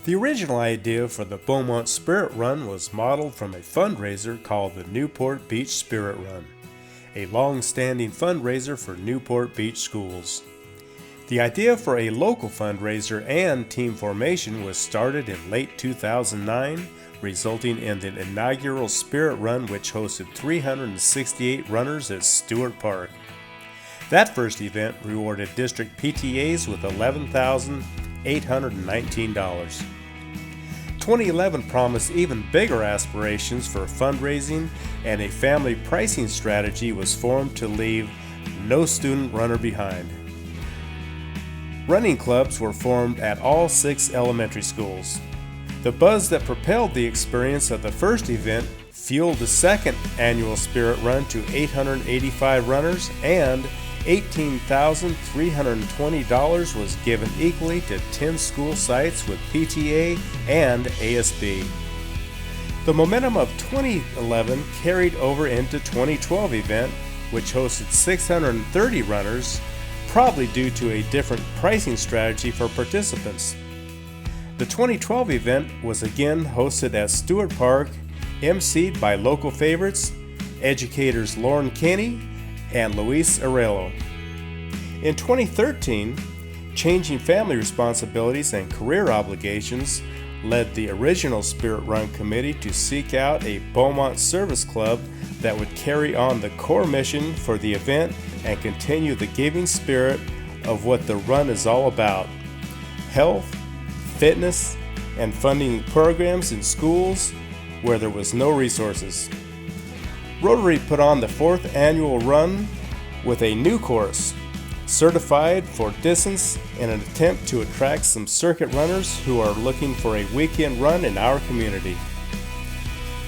The original idea for the Beaumont Spirit Run was modeled from a fundraiser called the Newport Beach Spirit Run, a long-standing fundraiser for Newport Beach schools. The idea for a local fundraiser and team formation was started in late 2009, resulting in the Inaugural Spirit Run, which hosted 368 runners at Stewart Park. That first event rewarded district PTAs with $11,819. 2011 promised even bigger aspirations for fundraising, and a family pricing strategy was formed to leave no student runner behind. Running clubs were formed at all 6 elementary schools. The buzz that propelled the experience of the first event fueled the second annual Spirit Run to 885 runners, and $18,320 was given equally to 10 school sites with PTA and ASB. The momentum of 2011 carried over into 2012 event, which hosted 630 runners, probably due to a different pricing strategy for participants. The 2012 event was again hosted at Stewart Park, emcee'd by local favorites, educators Lauren Kinney and Luis Arreola. In 2013, changing family responsibilities and career obligations led the original Spirit Run committee to seek out a Beaumont service club that would carry on the core mission for the event and continue the giving spirit of what the run is all about: health, fitness, and funding programs in schools where there was no resources. Rotary put on the 4th annual run with a new course, certified for distance, in an attempt to attract some circuit runners who are looking for a weekend run in our community.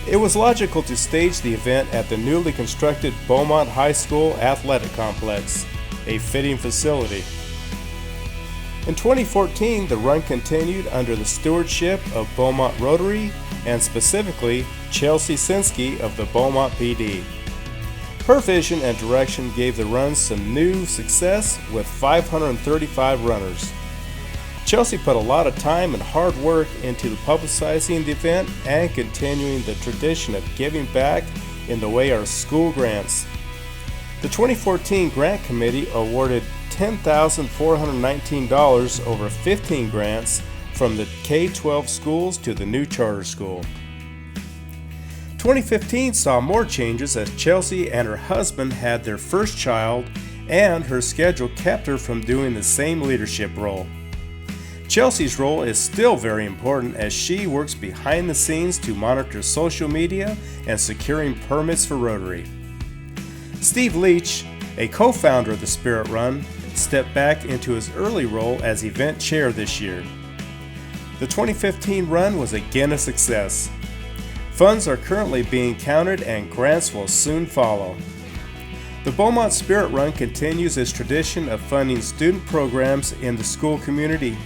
It was logical to stage the event at the newly constructed Beaumont High School Athletic Complex, a fitting facility. In 2014, the run continued under the stewardship of Beaumont Rotary and specifically Chelsea Sinsky of the Beaumont PD. Her vision and direction gave the run some new success with 535 runners. Chelsea put a lot of time and hard work into publicizing the event and continuing the tradition of giving back in the way our school grants. The 2014 Grant Committee awarded $10,419 over 15 grants from the K-12 schools to the new charter school. 2015 saw more changes as Chelsea and her husband had their first child, and her schedule kept her from doing the same leadership role. Chelsea's role is still very important as she works behind the scenes to monitor social media and securing permits for Rotary. Steve Leach, a co-founder of the Spirit Run, stepped back into his early role as event chair this year. The 2015 run was again a success. Funds are currently being counted and grants will soon follow. The Beaumont Spirit Run continues its tradition of funding student programs in the school community.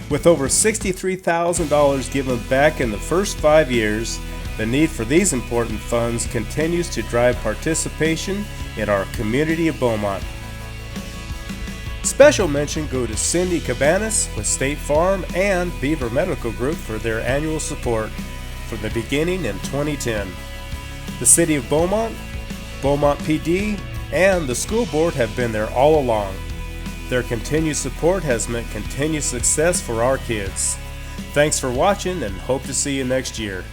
With over $63,000 given back in the first 5 years, the need for these important funds continues to drive participation in our community of Beaumont. Special mention go to Cindy Cabanas with State Farm and Beaver Medical Group for their annual support from the beginning in 2010. The City of Beaumont, Beaumont PD, and the school board have been there all along. Their continued support has meant continued success for our kids. Thanks for watching and hope to see you next year.